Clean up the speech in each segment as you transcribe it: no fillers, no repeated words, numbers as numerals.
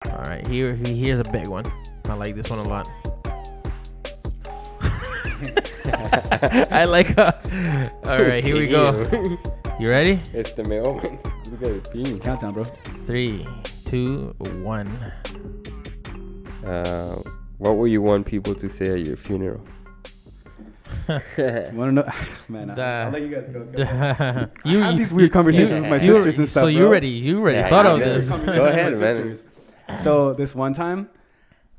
All right, here's a big one. I like this one a lot. I like. All right, here we go. You ready? It's the mailman. Look at it being. Countdown, bro. 3, 2, 1. What would you want people to say at your funeral? You want to know? Man, I'll let you guys go. I have these weird conversations with my you- sisters and stuff. So you bro. already Yeah, thought yeah, of yeah. this. Go ahead, man. So this one time,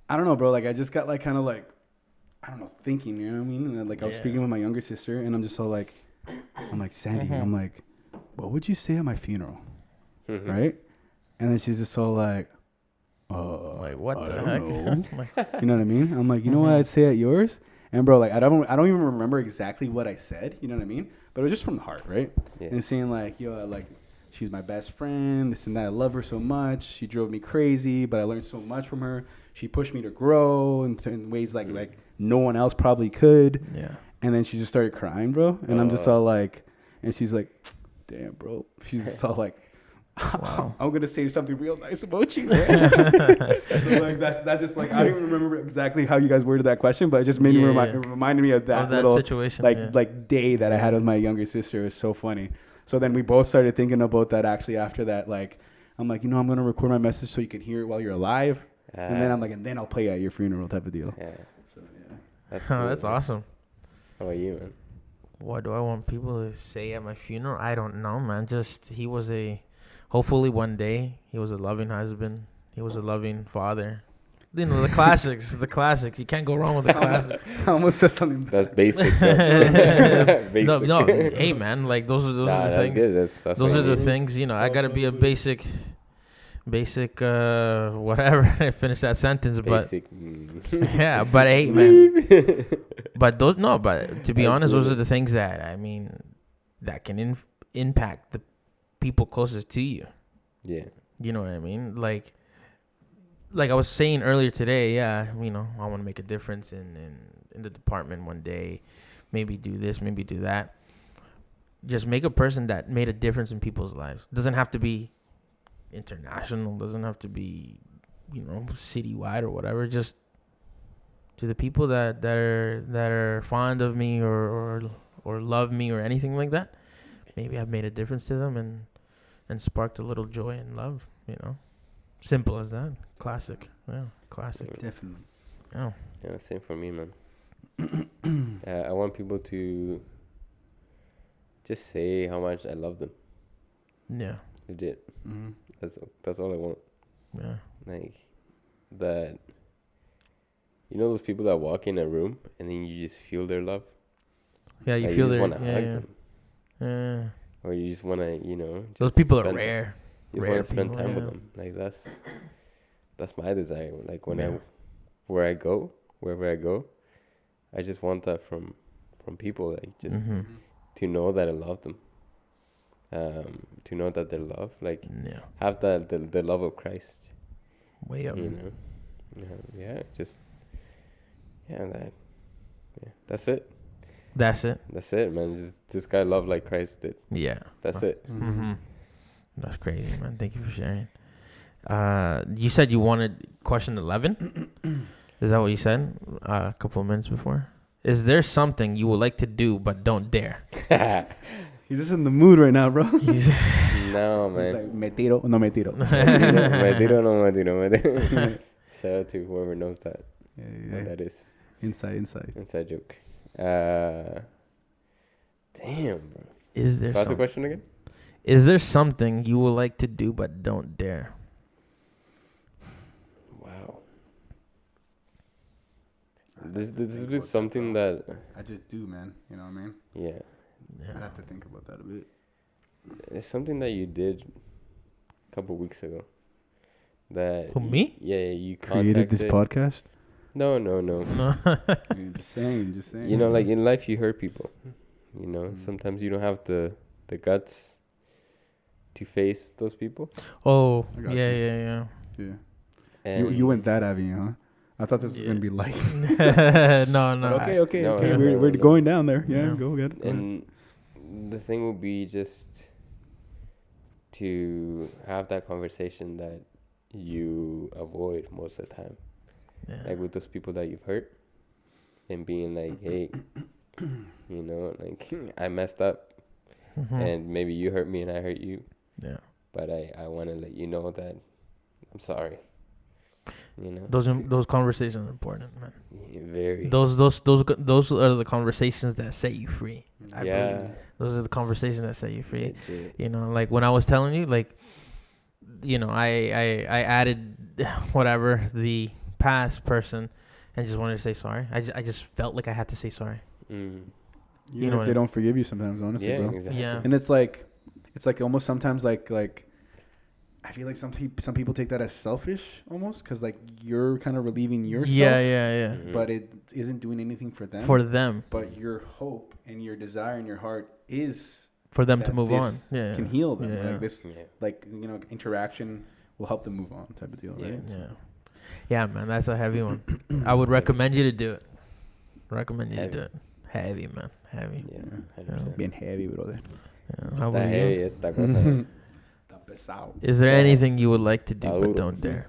I don't know, bro. Like I just got like kind of like, I don't know, thinking. You know what I mean? And then, like I was speaking with my younger sister, and I'm just so like, I'm like Sandy. I'm like, what would you say at my funeral? Right? And then she's just so like, Like what I the don't heck? know. You know what I mean? I'm like, you know what I'd say at yours? And bro, like I don't even remember exactly what I said. You know what I mean? But it was just from the heart, right? Yeah. And saying like, yo, like she's my best friend, this and that. I love her so much. She drove me crazy, but I learned so much from her. She pushed me to grow in ways like no one else probably could. Yeah. And then she just started crying, bro. And I'm just all like, and she's like, damn, bro. She's just all like, Wow. I'm gonna say something real nice about you, man. So like that's just like I don't even remember exactly how you guys worded that question, but it just made me it reminded me of that little situation. like day that I had with my younger sister. It was so funny. So then we both started thinking about that actually after that. Like I'm like, I'm gonna record my message so you can hear it while you're alive, and then I'm like, and then I'll play at your funeral type of deal. Yeah. So yeah. That's cool, That's man. awesome. How about you, man? What do I want people to say at my funeral? I don't know, man. Just hopefully one day he was a loving husband. He was a loving father. You know, the classics, the classics. You can't go wrong with the classics. I almost said something. That's basic. Basic. No, hey man, like those are the that's things. good. That's Those what are I the need. things, I gotta be a basic whatever. I finish that sentence, Basic. but yeah, but hey man, but to be honest, those are the things that that can impact the people closest to you. Yeah. You know what I mean? Like I was saying earlier today, I want to make a difference in the department one day. Maybe do this, maybe do that. Just make a person that made a difference in people's lives. Doesn't have to be international. Doesn't have to be, citywide or whatever. Just to the people that are fond of me or love me or anything like that. Maybe I've made a difference to them and sparked a little joy and love. Simple as that. Classic. Yeah, classic. Definitely. Oh. Yeah, same for me, man. I want people to just say how much I love them. Yeah. Legit. Mm-hmm. That's all I want. Yeah. Like that. Those people that walk in a room and then you just feel their love. Yeah, you Like, feel just their want to hug yeah. them, Yeah. or you just want to, Those just people are spend rare. You just Rare want to spend people, time with yeah. them. Like that's my desire. Like wherever I go, I just want that from people. Like just to know that I love them. To know that they're loved. Like have the love of Christ. Way up. That's it. That's it. That's it, man. Just this guy love like Christ did. Yeah. That's it. Mm-hmm. That's crazy, man. Thank you for sharing. You said you wanted question 11. Is that what you said a couple of minutes before? Is there something you would like to do but don't dare? He's just in the mood right now, bro. No, He's man. like, me tiro, no me tiro. Me tiro. Shout out to whoever knows that. Yeah. What that is. Inside. Joke. Damn, bro. Is there What's the something? question again? Is there something you would like to do but don't dare? Wow. This is something that. I just do, man. You know what I mean? Yeah. I'd have to think about that a bit. It's something that you did a couple weeks ago. That Who, me? Yeah, you Created this podcast? No. Just saying. Like in life you hurt people. Sometimes you don't have the guts to face those people. Oh, I got yeah. Yeah. And You went that avenue, huh? I thought this was gonna be like. No. Okay. No, We're no. going down there. Yeah, No. go ahead. And the thing would be just to have that conversation that you avoid most of the time. Yeah. Like with those people that you've hurt, and being like, hey, you know, like I messed up, and maybe you hurt me and I hurt you. Yeah. But I want to let you know that I'm sorry. You know, Those conversations are important, man. very. Those are the conversations that set you free. I believe. Those are the conversations that set you free. Legit. You know, like when I was telling you, like, you know, I added whatever the past person and just wanted to say sorry. I just felt like I had to say sorry. Even You know if they don't forgive you sometimes, honestly, bro. Exactly. Yeah. And it's like almost sometimes like I feel like some people take that as selfish almost, because like you're kind of relieving yourself. Yeah. But it isn't doing anything for them. For them. But your hope and your desire in your heart is For them to that move on. this Yeah. can heal them. Yeah. Like this, like, you know, interaction will help them move on, type of deal, right? Yeah. Yeah, man, that's a heavy one. I would recommend you to do it. Recommend you to do it. Heavy, man. Heavy. Yeah, Yeah. 100%. Being heavy, brother. Yeah. How Está about heavy, you? esta cosa. Is there anything you would like to do Está but duro. don't dare?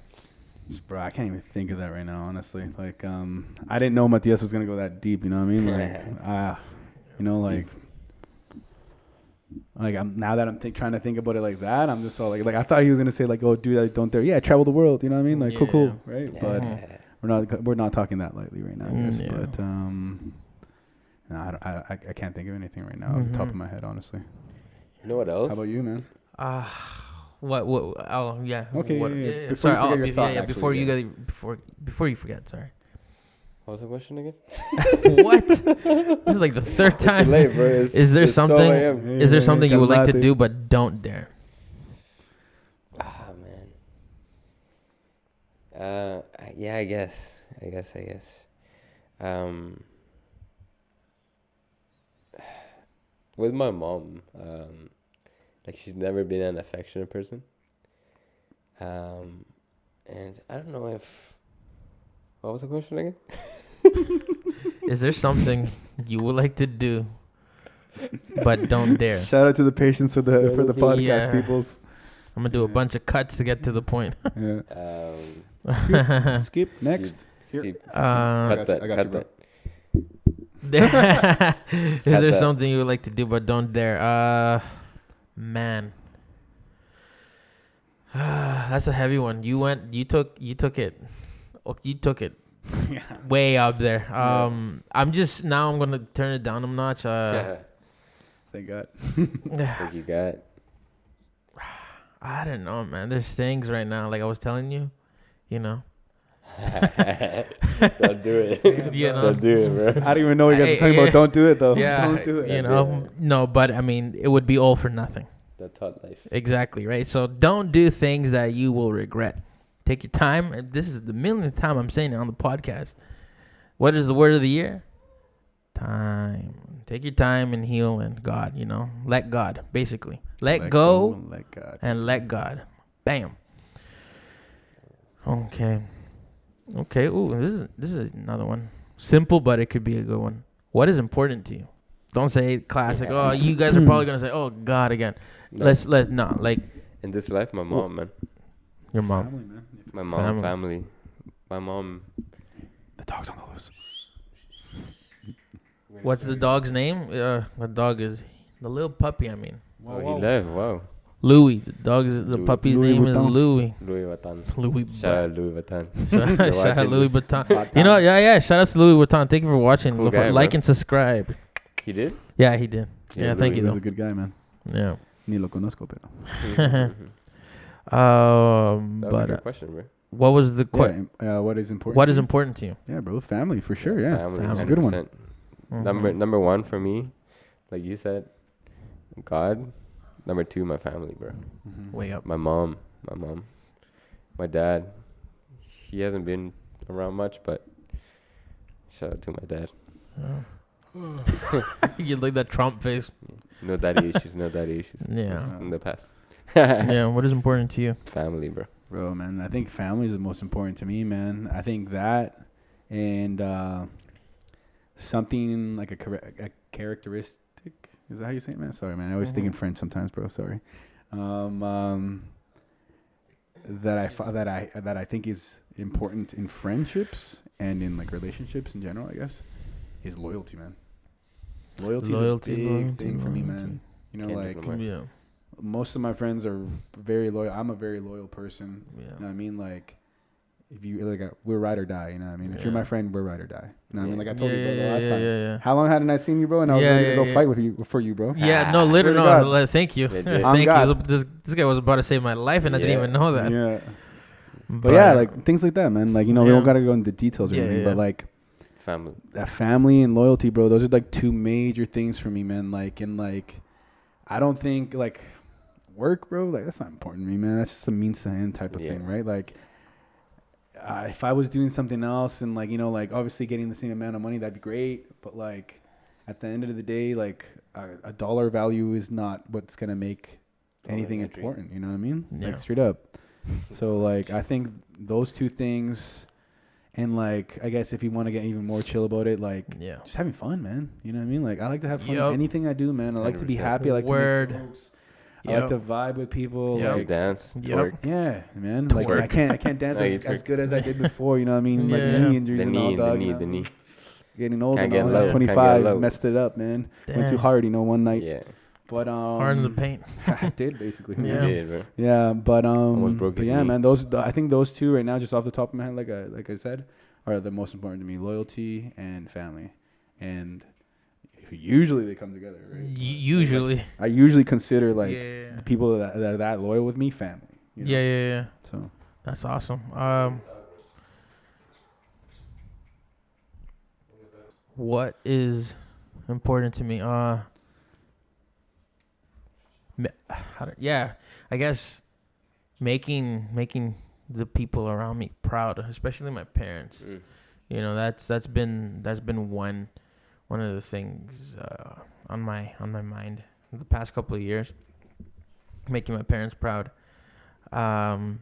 Bro, I can't even think of that right now, honestly. Like, I didn't know Matias was gonna go that deep. You know what I mean? Like, you know, like I'm now that I'm trying to think about it like that, I'm just all like I thought he was gonna say like, oh, do that, don't dare. Yeah, travel the world. You know what I mean? Like, cool, right? But we're not talking that lightly right now, I guess. Yeah. But no, I can't think of anything right now off the top of my head, honestly. You know what else? How about you, man? What? Oh, yeah. Okay, What, yeah. Before Sorry. you forget your thought, Before actually, you before you forget. Sorry. What was the question again? What? This is like the third time. It's late, bro. Is there it's 12 something? a.m. Is there something you would like to calmate. do but don't dare? Man. Yeah, I guess. With my mom, like she's never been an affectionate person. And I don't know if. What was the question again? Is there something you would like to do but don't dare? Shout out to the patience for the podcast, Yeah. peoples. I'm gonna do a bunch of cuts to get to the point. Yeah. Skip next. Skip. I Cut got you, that. bro. Is there that. something you would like to do but don't dare? Man. That's a heavy one. You took it. Oh, you took it way up there. I'm gonna turn it down a notch. Thank God. What you got? I don't know, man. There's things right now, like I was telling you, you know. Don't do it. You know? Don't do it, bro. I don't even know what you guys are talking about. Don't do it, though. Yeah, Don't do it. you know. No, but I mean, it would be all for nothing. The thought life. Exactly, right? So don't do things that you will regret. Take your time. And this is the millionth time I'm saying it on the podcast. What is the word of the year? Time. Take your time and heal and God, you know. Let God, basically. Let go and let God. and let God. Bam. Okay. Ooh, this is another one. Simple, but it could be a good one. What is important to you? Don't say classic. Oh, you guys are probably gonna say, "Oh, God," again. No. Like In this life, my mom, man. your mom. Family, man. My mom, family. My mom. The dog's on the loose. What's the dog's name? The dog is the little puppy. I mean, Oh, he left. Wow. Louis. The Louis. puppy's Louis name is Vuitton. Louis. Louis Vuitton. Louis. Shout out Louis Vuitton. Shout out Louis Vuitton. You know, yeah. Shout out to Louis Vuitton. Thank you for watching. Cool guy, like bro. and subscribe. He did? Yeah, he did. Yeah, thank you He's though. a good guy, man. Yeah. Ni lo conozco, pero. That was a But good question, bro. what was the question? What is important? What to is you? important to you? Yeah, bro. Family, for sure. Yeah. Family, That's a good one. 100%. Mhm. Number one for me, like you said, God. Number two, my family, bro. Way up. My mom. My dad. He hasn't been around much, but shout out to my dad. You like that Trump face. No daddy issues. Yeah. It's in the past. Yeah. What is important to you? Family, bro. Bro, man, I think family is the most important to me, man. I think that and something like a characteristic. Is that how you say it, man? Sorry, man. I always think in French sometimes, bro. Sorry. that I think is important in friendships and in like relationships in general, I guess, is loyalty, man. Loyalty is a big thing for me, man. You know, like most of my friends are very loyal. I'm a very loyal person. Yeah. You know what I mean? Like, if you like, we're ride or die. You know what I mean? If you're my friend, we're ride or die. You know what I mean? Like I told you, bro, the last time. Yeah. How long hadn't I seen you, bro? And I was ready to go fight with you for you, bro. Yeah, no, literally, no. Thank you, thank you. This guy was about to save my life, and I didn't even know that. Yeah. But yeah, like things like that, man. Like, you know, we don't gotta go into details or anything, but like family and loyalty, bro. Those are like two major things for me, man. Like, and like, I don't think like work, bro. Like that's not important to me, man. That's just a means to end type of thing, right? Like, if I was doing something else and like, you know, like obviously getting the same amount of money, that'd be great. But like, at the end of the day, like a dollar value is not what's gonna make anything important. You know what I mean? Yeah. Like straight up. So like I think those two things, and like I guess if you want to get even more chill about it, like just having fun, man. You know what I mean? Like I like to have fun in anything I do, man. I like to be happy. I like to make jokes. I like to vibe with people. Like dance, twerk. Yeah, man. Like I can't dance as good as I did before. You know what I mean? Like knee injuries and all, dog. The knee. Getting old and all. 25, messed it up, man. Damn. Went too hard, you know, one night. Yeah. But hard in the paint. I did basically. Yeah. You did, bro. Yeah, but yeah, man. I think those two right now, just off the top of my head, like I said, are the most important to me: loyalty and family. And usually they come together, right? Usually. Like, I usually consider like the people that are that loyal with me family. You know? Yeah. So that's awesome. What is important to me? I guess making the people around me proud, especially my parents. You know, that's been one of the things on my mind in the past couple of years. Making my parents proud. God,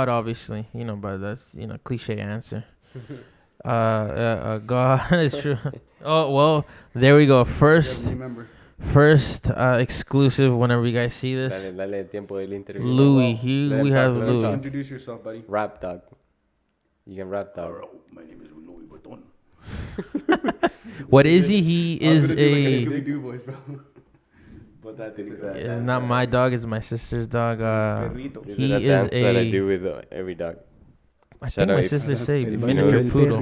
obviously, you know, but that's, you know, cliche answer. God is true. Oh well, there we go. First exclusive. Whenever you guys see this, Louis. We have Louis. Introduce yourself, buddy. Rap dog. You can rap dog. My name is Louis Vuitton. What is he? He is a. Scooby-Doo voice, bro. But that is not my dog. It's my sister's dog. He is a. That I do with every dog. I think my sister said if you know your poodle.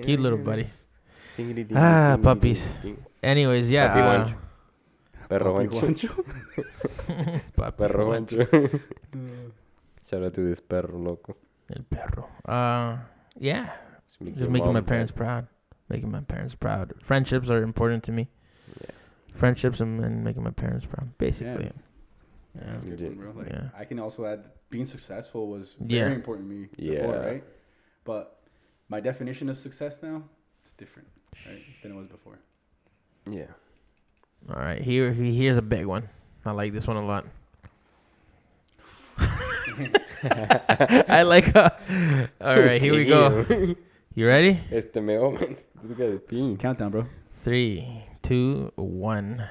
Cute little buddy. Puppies. Anyways, yeah. Perro Juancho. Perro Juancho. Shout out to this perro loco. El perro. Yeah. Just making my parents proud. Making my parents proud. Friendships are important to me. Yeah. Friendships and making my parents proud. Basically. Yeah. That's a good one, bro. Like, I can also add being successful was very important to me before, right? But my definition of success now is different, right, than it was before. Yeah. All right. Here's a big one. I like this one a lot. I like. All right. Here we go. You ready? Countdown, bro. 3, 2, 1.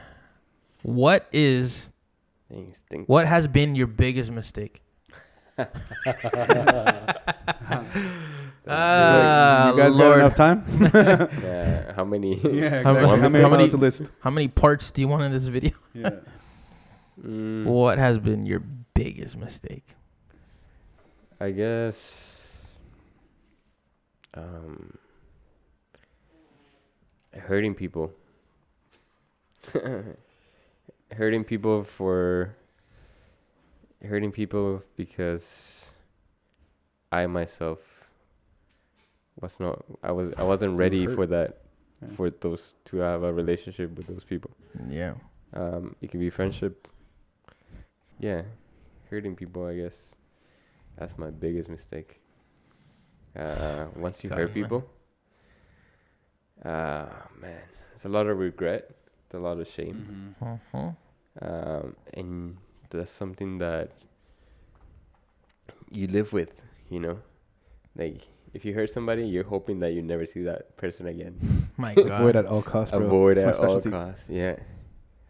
What has been your biggest mistake? You guys got enough time? How many? Yeah, exactly. How many to list? How many parts do you want in this video? Yeah. What has been your biggest mistake? I guess hurting people. Hurting people because I myself I wasn't ready for that, for those to have a relationship with those people. Yeah. It can be friendship. Yeah, hurting people, I guess that's my biggest mistake. Once you hurt people, man, it's a lot of regret, it's a lot of shame. And that's something that you live with, you know, like if you hurt somebody, you're hoping that you never see that person again. My God. Avoid at all costs, bro. Avoid It's my at all specialty. costs. Yeah.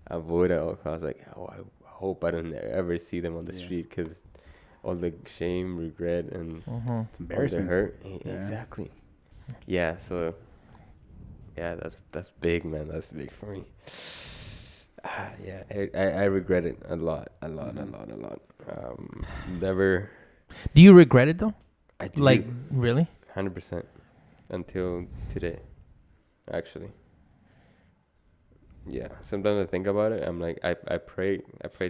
Avoid at all costs. Like, oh, I hope I don't ever see them on the Yeah. street because all the shame, regret, and It's all the embarrassment. hurt. Yeah. Exactly. Yeah. So, yeah, that's big, man. That's big for me. Yeah, I regret it a lot. Never. Do you regret it though? I do. Like, really? 100% until today, actually. Yeah, sometimes I think about it. I'm like, I pray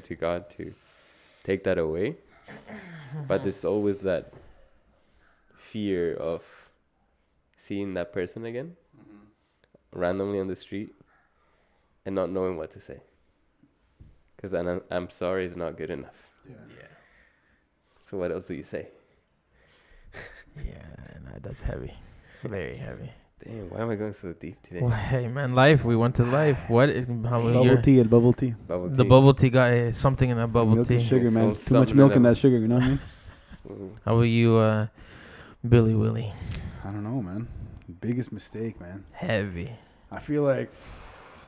to God to take that away, but there's always that fear of seeing that person again, randomly on the street, and not knowing what to say. Because I'm sorry is not good enough. Yeah. So what else do you say? Yeah, nah, that's heavy. Very heavy. Damn, why am I going so deep today? Well, hey, man, life. We went to life. What? How Bubble tea and bubble tea. Bubble The tea. bubble tea got something in that bubble Milk tea. and sugar, It's man. all Too much something milk in in that- that sugar, you know what I mean? Mm. How are you, Billy Willie? I don't know, man. Biggest mistake, man. Heavy. I feel like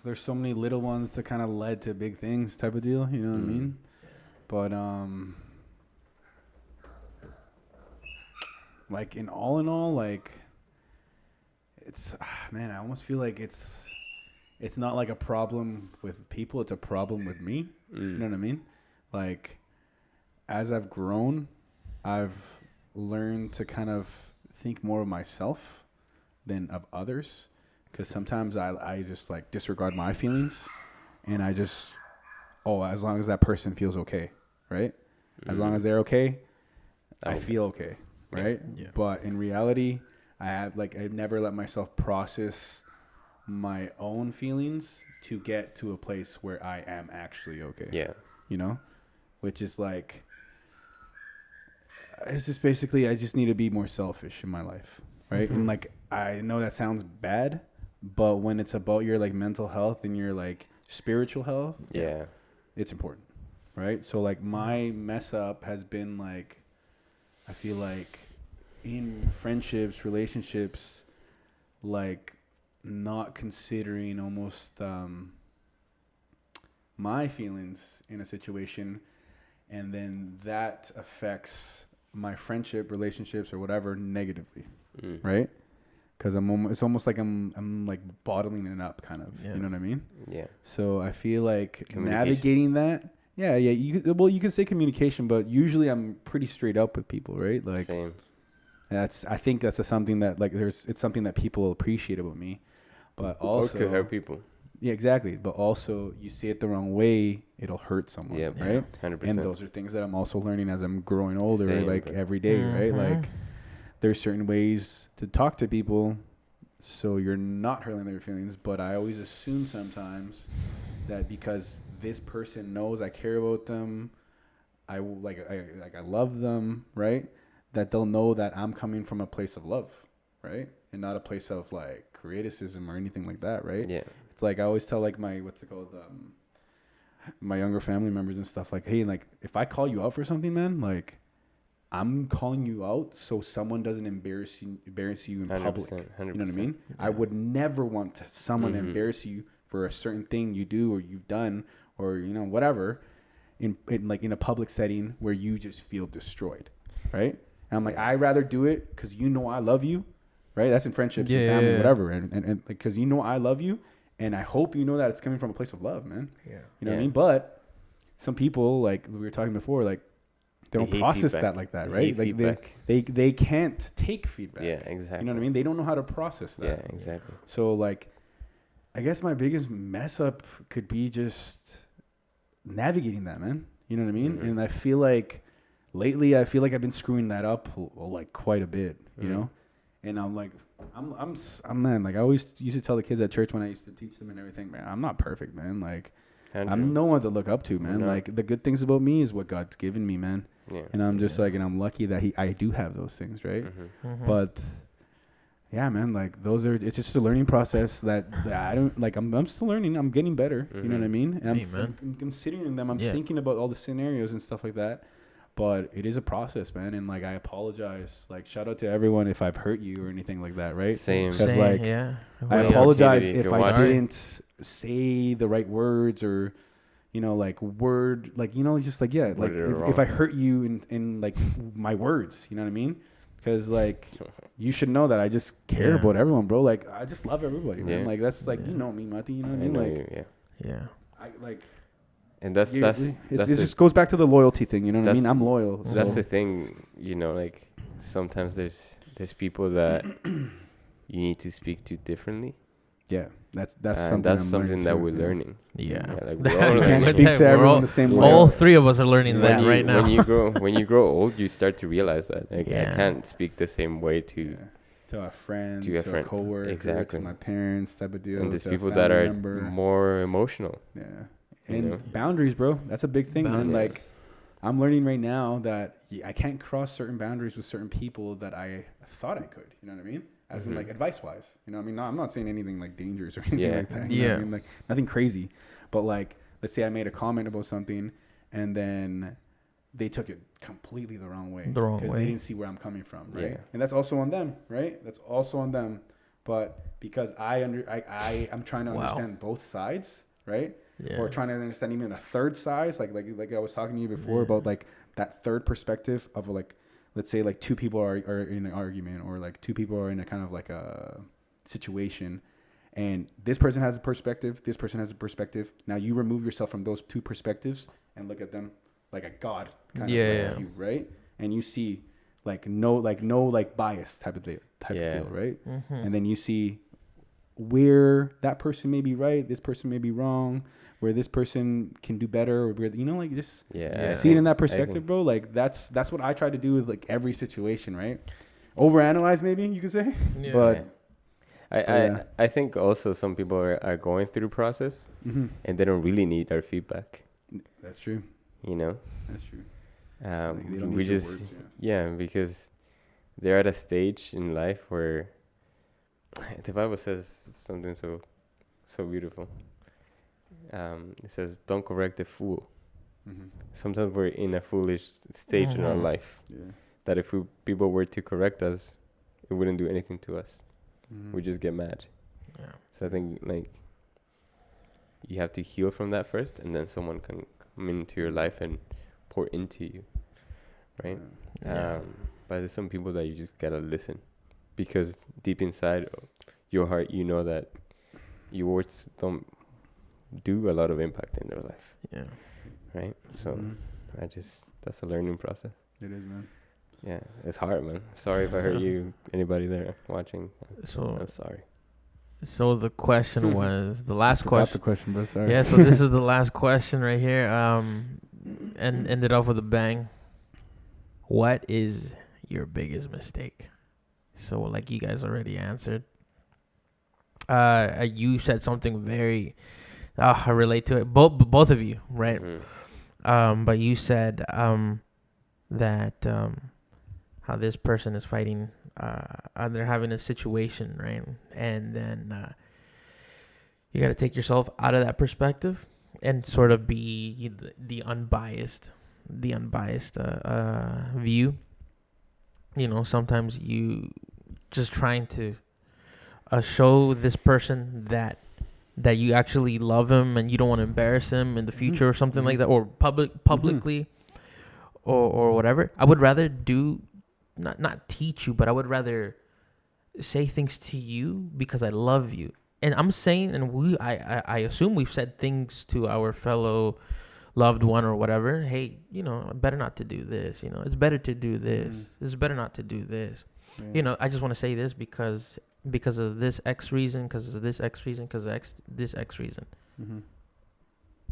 there's so many little ones that kind of led to big things type of deal, you know what I mean? But like in all, like it's man, I almost feel like it's not like a problem with people, it's a problem with me. You know what I mean? Like as I've grown, I've learned to kind of think more of myself than of others, because sometimes I just like disregard my feelings, and I just as long as that person feels okay, right? As long as they're okay, I feel okay, right? Yeah. But in reality, I've never let myself process my own feelings to get to a place where I am actually okay. Yeah. You know, which is like, it's just basically I just need to be more selfish in my life, right? And like I know that sounds bad, but when it's about your like mental health and your like spiritual health, Yeah. it's important, right? So like my mess up has been like, I feel like in friendships, relationships, like not considering almost my feelings in a situation, and then that affects my friendship, relationships, or whatever negatively, right? Because it's almost like I'm like bottling it up, kind of. Yeah. You know what I mean? Yeah. So I feel like Communication. navigating that. Yeah. You could say communication, but usually I'm pretty straight up with people, right? Like Same. I think that's something that like it's something that people appreciate about me, but also could hurt people. Yeah, exactly. But also, you say it the wrong way, it'll hurt someone, Yeah, right? 100%. And those are things that I'm also learning as I'm growing older, Same, like bro. every day, right? Like there's certain ways to talk to people so you're not hurting their feelings, but I always assume sometimes that because this person knows I care about them, I love them, right? That they'll know that I'm coming from a place of love, right? And not a place of like criticism or anything like that, right? Yeah. It's like I always tell like my my younger family members and stuff, like, hey, like if I call you out for something, man, like I'm calling you out so someone doesn't embarrass you in 100%, public. 100%. You know what I mean? I would never want someone to embarrass you for a certain thing you do or you've done or whatever in a public setting where you just feel destroyed, right? And I'm like, I'd rather do it because I love you, right? That's in friendships and family, whatever, and because I love you. And I hope you know that it's coming from a place of love, man. Yeah. You know what I mean? But some people, like we were talking before, like they don't process that like that, right? Like they can't take feedback. Yeah, exactly. You know what I mean? They don't know how to process that. Yeah, exactly. So like, I guess my biggest mess up could be just navigating that, man. You know what I mean? And I feel like lately, I've been screwing that up like quite a bit, you know? And I'm like, I'm man, like I always used to tell the kids at church when I used to teach them and everything, man, I'm not perfect, man. Like, I'm no one to look up to, man. No. Like the good things about me is what God's given me, man. Yeah. And I'm just like, and I'm lucky that I do have those things, right? But yeah, man, like it's just a learning process that I don't like. I'm still learning. I'm getting better. You know what I mean? And I'm considering them. I'm thinking about all the scenarios and stuff like that. But it is a process, man. And like, I apologize. Like, shout out to everyone if I've hurt you or anything like that, right? Same. Because Same, like, yeah. I Way apologize opportunity if to I watch. didn't say the right words or, just like, yeah, like Worded it if I wrong. hurt you in like my words, you know what I mean? Because like, you should know that I just care Yeah. about everyone, bro. Like, I just love everybody, man. Yeah. Like, that's like, Yeah. you know me, Mati, you know what I I mean? know Like, you, yeah. Yeah. I like, And that's it the, just goes back to the loyalty thing, you know what I mean? that's- I'm loyal. that's So. the thing, like sometimes there's people that you need to speak to differently. Yeah, that's And something that's I'm something learning that too, we're yeah. learning. Yeah. Like we're all You can't learning. speak to We're everyone all- the same you way. know, All three of us are learning Yeah. that right now. when you grow old, you start to realize that like I Yeah. can't speak the same way to Yeah. To a friend, To a to a friend. coworker, Exactly. to my parents, type of deal. and there's to a people that family are member. more emotional. Yeah, you and know? boundaries, bro. That's a big thing, man. Boundaries. Like, I'm learning right now that I can't cross certain boundaries with certain people that I thought I could. You know what I mean? As in, like, advice wise. You know what I mean? No, I'm not saying anything like dangerous or anything Yeah. like that. You know what I Yeah. mean? Like, nothing crazy. But like, let's say I made a comment about something, and then they took it completely the wrong way. The wrong because way. they didn't see where I'm coming from, right? Yeah. And that's also on them, right? That's also on them. But because I'm trying to Wow. understand both sides, right? Yeah. Or trying to understand even a third side, like I was talking to you before Yeah. about like that third perspective of like, let's say like two people are in an argument, or like two people are in a kind of like a situation, and this person has a perspective, this person has a perspective. Now you remove yourself from those two perspectives and look at them like a god kind Yeah, of yeah. view, right? And you see no bias type of deal, right? Mm-hmm. And then you see where that person may be right, this person may be wrong, where this person can do better, or where like just Yeah. I see it in think- that I perspective, think- bro. Like that's what I try to do with like every situation, right? Overanalyze, maybe you could say, Yeah. but Yeah. yeah. I think also some people are going through the process and they don't really need our feedback. That's true. You know, That's true. Like, they don't we need your just words, because they're at a stage in life where the Bible says something so beautiful. It says, "Don't correct the fool." Sometimes we're in a foolish stage in our Mhm. life Yeah. that if people were to correct us, it wouldn't do anything to us. Mhm. We just get mad. Yeah. So I think like you have to heal from that first, and then someone can come into your life and pour into you, right? Yeah. But there's some people that you just gotta listen, because deep inside your heart, you know that your words don't do a lot of impact in their life, Yeah. right? So Mhm. that's a learning process. It is, man. Yeah, it's hard, man. Sorry if I hurt you, anybody there watching. So I'm sorry. So the question was the last Forgot question. the question, bro. Sorry. Yeah. So this is the last question right here. And ended off with a bang. What is your biggest mistake? So like you guys already answered. You said something very. I relate to it. Both of you, right? Mhm. But you said that how this person is fighting. They're having a situation, right? And then you got to take yourself out of that perspective and sort of be the unbiased view. You know, sometimes you just trying to show this person that you actually love him and you don't want to embarrass him in the future or something like that, or publicly or whatever. I would rather do not teach you, but I would rather say things to you because I love you. And I'm saying, and I assume we've said things to our fellow loved one or whatever. Hey, better not to do this. It's better to do this. It's better not to do this. Yeah. I just want to say this because of this X reason, because of this X reason, because of this X reason. Mm-hmm.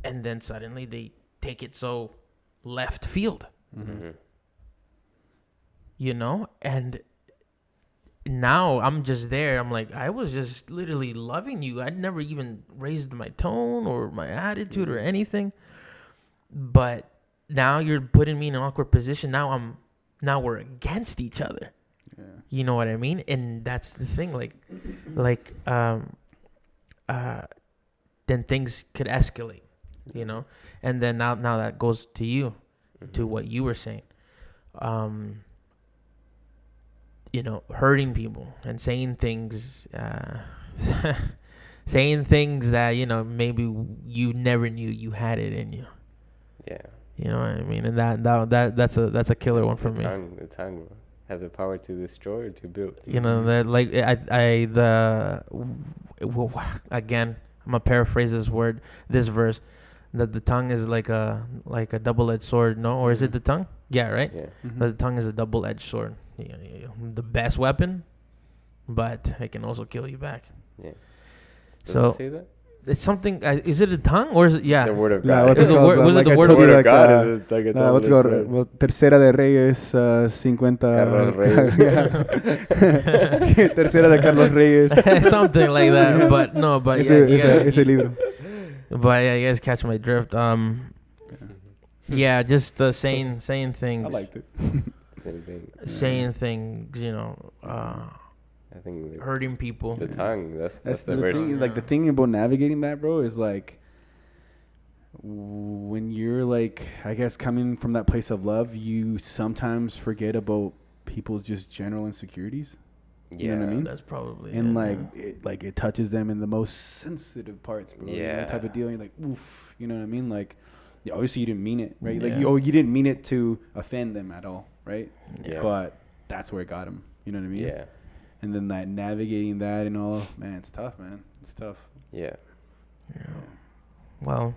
And then suddenly they take it so left field, Mhm. and now I'm just there. I'm like, I was just literally loving you. I'd never even raised my tone or my attitude or anything. But now you're putting me in an awkward position. Now we're against each other. Yeah. You know what I mean? And that's the thing. Then things could escalate, And then now that goes to you, to what you were saying. hurting people and saying things, saying things that maybe you never knew you had it in you. Yeah. You know what I mean? And that's a killer one for me. The tongue has the power to destroy or to build. That like again, I'm gonna paraphrase this verse, that the tongue is like a double-edged sword, no? Or is it the tongue? Yeah, right? Yeah. That the tongue is a double-edged sword. The best weapon, but it can also kill you back. Yeah. Does it say that? It's something. Is it a tongue or is it? Yeah. The word of Nah, God. what's it called? Was it the word of God? Is like a what's it called? Well, Tercera de Reyes, 50. Carlos Reyes. Tercera de Carlos Reyes. Something like that. But no, but ese libro. But yeah, you guys catch my drift. Yeah, just saying things. I liked it. Same thing. Saying things, I think hurting people. The tongue. That's the the verse. thing. Like the thing about navigating that, bro, is like when you're like, I guess, coming from that place of love, you sometimes forget about people's just general insecurities. You know what I mean? That's probably and it. it touches them in the most sensitive parts, bro. Yeah. Type of deal. And you're like, oof. You know what I mean? Like, yeah, obviously you didn't mean it, right? Yeah. Like, you didn't mean it to offend them at all, right? Yeah. But that's where it got him. You know what I mean? Yeah. And then that navigating that and all, man, it's tough, man. It's tough. Yeah. Well,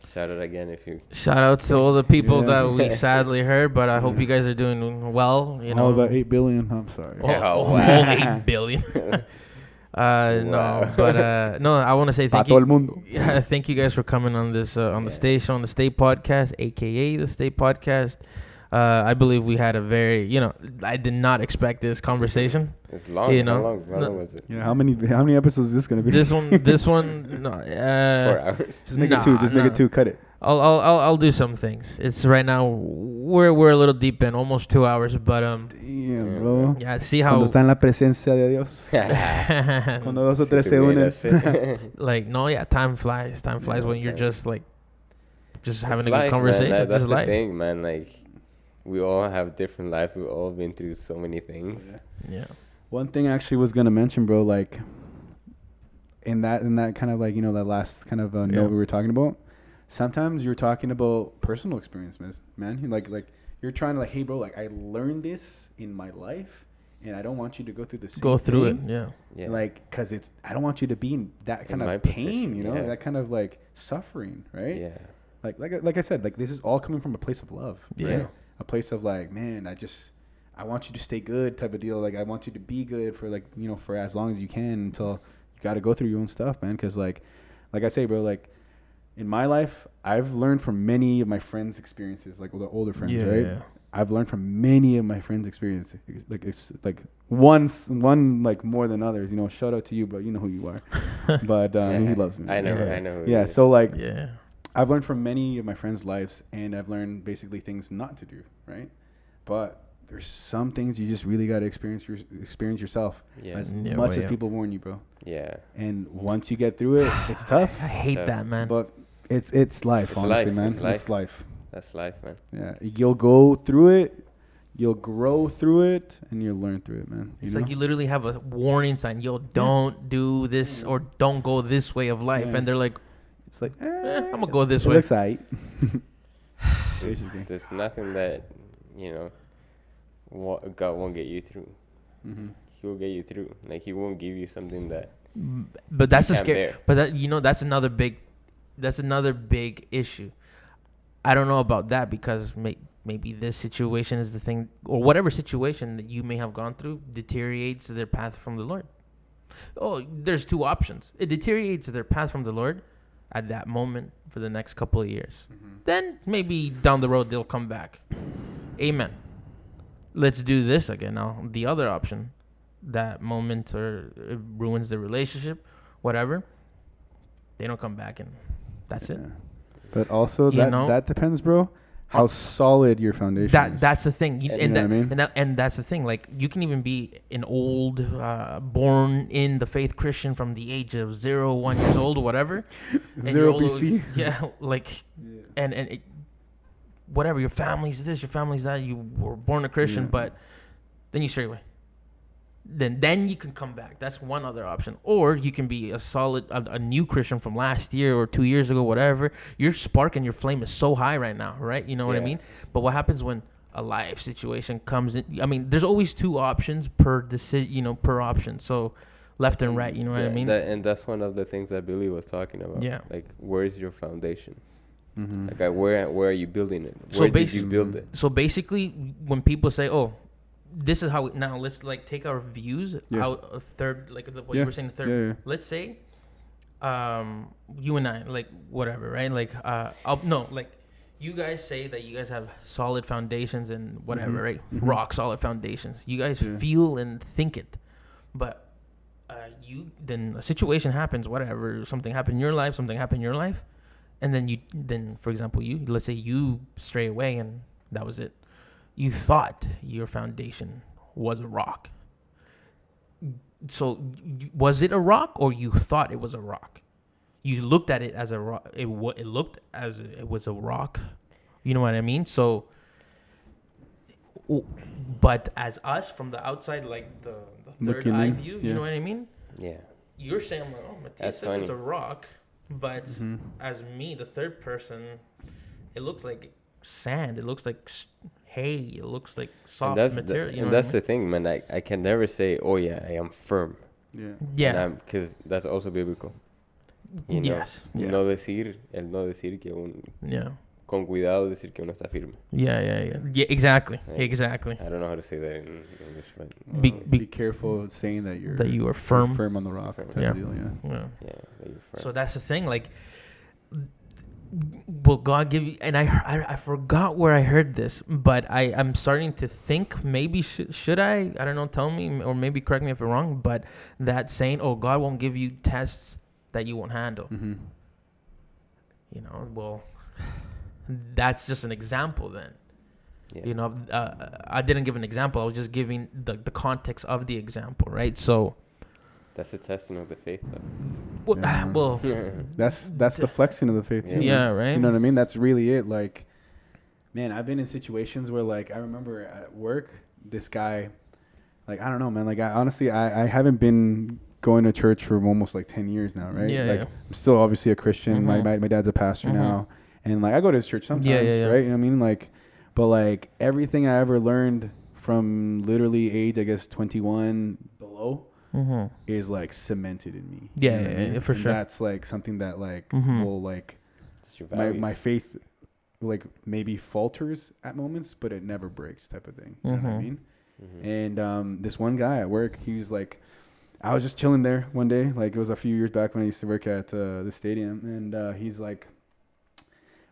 shout out again if you. Shout out to all the people Yeah. that we sadly heard, but I hope you guys are doing well. All the 8 billion. I'm sorry. All 8 billion. No, but no, I want to say thank todo el you. mundo. Yeah, thank you guys for coming on this on the station, on the State Podcast, aka the State Podcast. I believe we had a very, I did not expect this conversation. It's long. How long was it? Yeah, how many episodes is this gonna be? This one, no. 4 hours. Just make it 2. Just make it 2. Cut it. I'll do some things. It's right now we're a little deep in, almost 2 hours, but Damn, bro. yeah, see how Cuando está en la presencia de Dios. Cuando 2 o 3 se unen. like time flies. Time flies when you're just like having a life, good conversation. Man. That's just the life. thing, man. Like, we all have different life. We've all been through so many things. Yeah. One thing I actually was gonna mention, bro, like in that kind of like, that last kind of note we were talking about. Sometimes you're talking about personal experience, man. Like you're trying to like, hey, bro, like I learned this in my life, and I don't want you to go through the same Go through thing. it, Yeah. Like, cause I don't want you to be in that kind of pain, position, that kind of like suffering, right? Yeah. Like I said, like this is all coming from a place of love, Yeah. right? A place of like, man, I want you to stay good type of deal. Like I want you to be good for like, for as long as you can until you got to go through your own stuff, man. Cause like I say, bro, like in my life, I've learned from many of my friends' experiences, like the older friends, right? Yeah. I've learned from many of my friends' experiences. Like it's like one like more than others. Shout out to you, bro. You know who you are. But he loves me. I know. Yeah. So like, Yeah. I've learned from many of my friends' lives, and I've learned basically things not to do, right? But there's some things you just really got to experience yourself, as much as people warn you, bro. Yeah. And once you get through it, it's tough. I hate that, man. But it's life, honestly, man. It's life. That's life, man. Yeah, you'll go through it, you'll grow through it, and you'll learn through it, man. It's like you literally have a warning sign. Yo, don't do this or don't go this way of life. Yeah. And they're like, it's like, I'm going to go this it way. looks aight. There's nothing that, God won't get you through. Mm-hmm. He will get you through. Like, he won't give you something that. But that's a can't scary. bear. But that, that's another big issue. I don't know about that because maybe this situation is the thing, or whatever situation that you may have gone through deteriorates their path from the Lord. Oh, there's 2 options. It deteriorates their path from the Lord at that moment for the next couple of years. Mm-hmm. Then maybe down the road they'll come back. Amen. Let's do this again. Now the other option, that moment or it ruins the relationship, whatever. They don't come back and that's it. But also that depends, bro. How solid your foundation is. That's the thing. And that's the thing. Like you can even be an old, born in the faith Christian from the age of 0, 1 years old, whatever. 0 BC. Yeah, like, and whatever, your family's this, your family's that, you were born a Christian, but then you stray away. Then you can come back. That's one other option. Or you can be a new Christian from last year or 2 years ago, whatever. Your spark and your flame is so high right now, right? You know what I mean? But what happens when a life situation comes in? I mean, there's always two options per decision, per option. So left and right, you know what I mean? And that's one of the things that Billy was talking about. Yeah. Like, where is your foundation? Mm-hmm. Like, where are you building it? Where did you build it? So basically, when people say, "Oh, this is how," now let's like take our views out a third, like what you were saying, the third. Yeah. Let's say, you and I, like whatever, right? Like, like you guys say that you guys have solid foundations and whatever, right? Mm-hmm. Rock solid foundations. You guys feel and think it, but then a situation happens, whatever, something happened in your life, and then for example, let's say you stray away and that was it. You thought your foundation was a rock. So was it a rock, or you thought it was a rock? You looked at it as a rock. It looked as it was a rock. You know what I mean? So, but as us from the outside, like the third eye view, you know what I mean? Yeah. You're saying like, oh, Matthias says it's a rock, but as me, the third person, it looks like sand. It looks like hay. It looks like soft material. That's the thing, man. I can never say, oh yeah, I am firm. Yeah. Because that's also biblical. You know, yes. El no decir que con cuidado decir que uno está firme. Yeah, exactly. Right. Exactly. I don't know how to say that in English, but be careful saying that you are firm on the rock. Type of deal, that you're firm. So that's the thing. Like, will God give you? And I forgot where I heard this, but I'm starting to think maybe should I don't know. Tell me, or maybe correct me if I'm wrong. But that saying, "Oh, God won't give you tests that you won't handle." Mm-hmm. Well, that's just an example then. I didn't give an example. I was just giving the context of the example, right? So that's a testing of the faith, though. Well, that's the flexing of the faith too. Yeah, right. You know what I mean? That's really it. Like, man, I've been in situations where, like, I remember at work, this guy, like, I don't know, man. Like, I haven't been going to church for almost like 10 years now, right? Yeah, like, I'm still obviously a Christian. My dad's a pastor now, and like I go to church sometimes, right? You know what I mean? Like, but like everything I ever learned from literally age, I guess 21 below, is like cemented in me. Yeah, for sure. That's like something that like will like my faith like maybe falters at moments, but it never breaks, type of thing. You know what I mean? And this one guy at work, he was like, I was just chilling there one day, like it was a few years back when I used to work at the stadium, and he's like,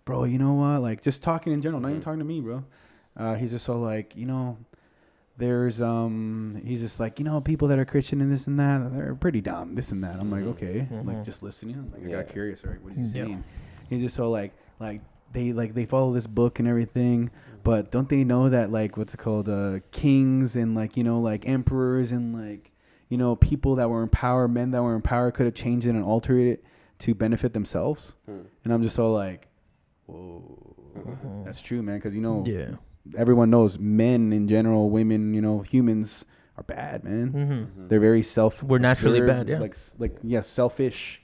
bro, you know what? Like, just talking in general, not even talking to me, bro. He's just so like, there's he's just like, people that are Christian and this and that, they're pretty dumb, this and that. I'm like, okay, like just listening. I'm like, I got curious, right? What is he saying? He's just so like they follow this book and everything, but don't they know that like what's it called, kings and like like emperors and like people that were in power, men that were in power, could have changed it and altered it to benefit themselves. And I'm just so like, whoa, that's true, man. Because everyone knows men in general, women, humans are bad, man. They're very we're naturally bad, selfish,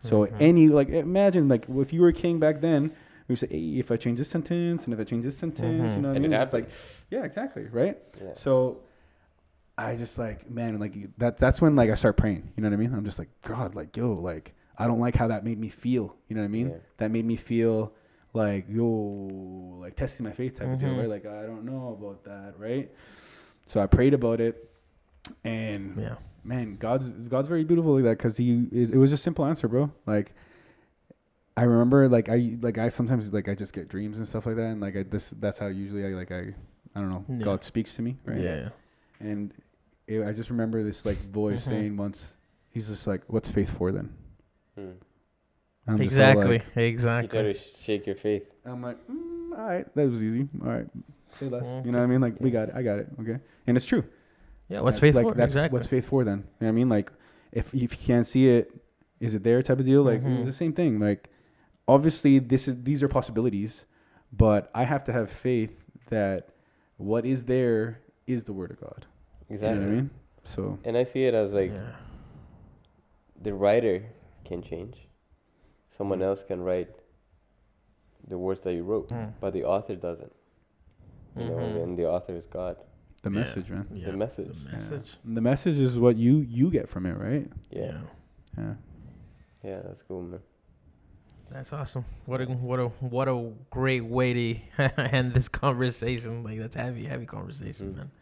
So any like imagine like if you were a king back then, you say, hey, if I change this sentence and if I change this sentence, you know what I mean? It's like, yeah, exactly, right? Yeah. So I just like, man, like that's when like I start praying, you know what I mean? I'm just like, God, like, yo, like I don't like how that made me feel, you know what I mean? That made me feel like, yo, like testing my faith type of deal, right? Like, I don't know about that, right? So I prayed about it, and man, God's very beautiful like that, because it was just a simple answer, bro. Like, I remember I sometimes like I just get dreams and stuff like that, and like that's how usually I don't know, God speaks to me, right? Yeah. And I just remember this like voice saying once, he's just like, "What's faith for then?" Exactly. You try to shake your faith. I'm like, all right, that was easy. All right, say less. You know what I mean? Like, we got it. I got it. Okay, and it's true. Yeah. What's faith for? That's exactly. What's faith for then? You know what I mean? Like, if you can't see it, is it there? Type of deal. Like the same thing. Like, obviously, these are possibilities, but I have to have faith that what is there is the word of God. Exactly. You know what I mean? So, and I see it as like the writer can change. Someone else can write the words that you wrote, but the author doesn't. You know, and the author is God. the message, man. Yeah. The message. The message. Yeah. The message is what you get from it, right? Yeah. Yeah. Yeah, that's cool, man. That's awesome. What a great way to end this conversation. Like, that's heavy conversation, man.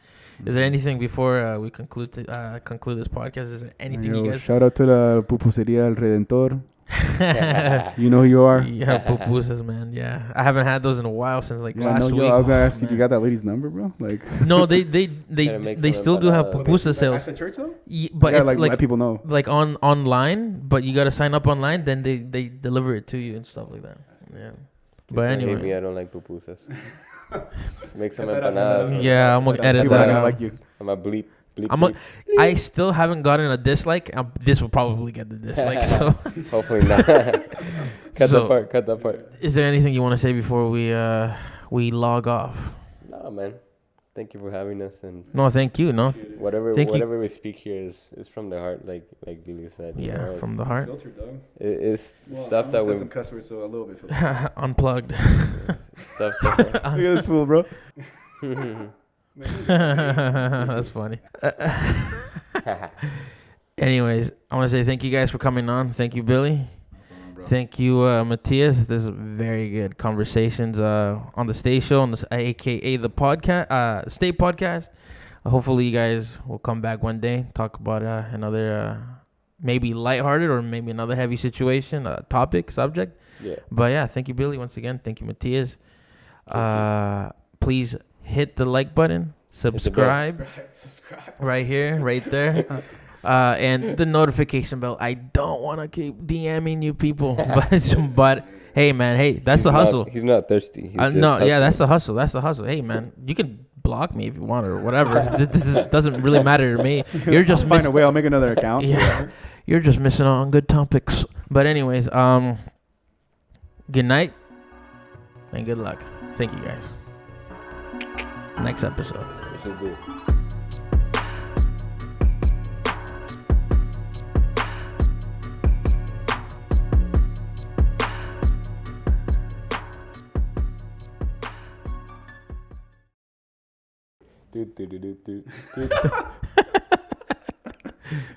Is there anything before we conclude this podcast? Is there anything you guys? Shout out to the Pupuseria El Redentor. You know who you are. Yeah, pupusas, man. Yeah, I haven't had those in a while since like last week. I was gonna ask you got that lady's number, bro? Like, no, they still do have pupusa sales. At the church though? But it's like let people know. Like online, but you gotta sign up online. Then they deliver it to you and stuff like that. Yeah. But Hate me, anyway, I don't like pupusas. Make some empanadas. yeah, I'm gonna edit People that that out. like you. I'm a bleep. I still haven't gotten a dislike. This will probably get the dislike. So hopefully not. Cut that part. Is there anything you want to say before we log off? Nah, man. Thank you for having us, and No, thank you. No, whatever we speak here is from the heart, like Billy said. yeah, you know, from the heart. Filtered, dog. It's stuff that we some cuss words, so a little bit filtered. Unplugged. stuff that Look at this fool, bro. That's funny. Anyways, I want to say thank you guys for coming on. Thank you, Billy. Thank you, Matthias. This is very good conversations on the Stay Show, on the AKA the podcast, Stay Podcast. Hopefully, you guys will come back one day, talk about another maybe lighthearted or maybe another heavy situation, topic, subject. Yeah. But yeah, thank you, Billy, once again. Thank you, Matthias. Please hit the like button, subscribe right here, right there. And the notification bell. I don't want to keep DMing you people, but hey, man, hey, that's the hustle. He's not thirsty. No, yeah, that's the hustle. That's the hustle. Hey, man, you can block me if you want or whatever. This doesn't really matter to me. You're just find a way. I'll make another account. Yeah, you're just missing out on good topics. But anyways, good night and good luck. Thank you guys. Next episode.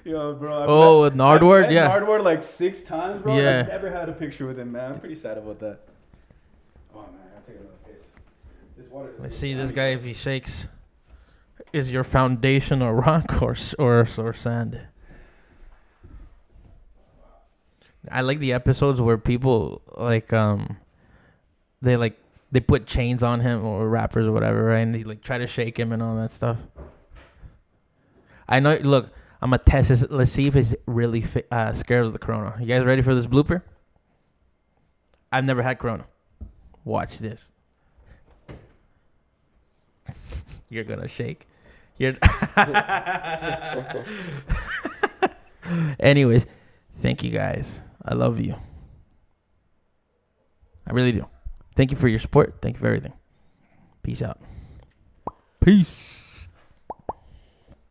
Yo, bro. Oh, with Nardward? I've Yeah. Nardward like 6 times, bro. Yeah. I've never had a picture with him, man. I'm pretty sad about that. Oh, man. I'll take another piss. This water just Let's see this guy if he shakes. Is your foundation a rock or sand? I like the episodes where people they put chains on him or rappers or whatever, right? And they like try to shake him and all that stuff. I know. Look, I'm gonna test this. Let's see if he's really scared of the corona. You guys ready for this blooper? I've never had corona. Watch this. You're gonna shake. Anyways, thank you guys. I love you. I really do. Thank you for your support. Thank you for everything. Peace out. Peace.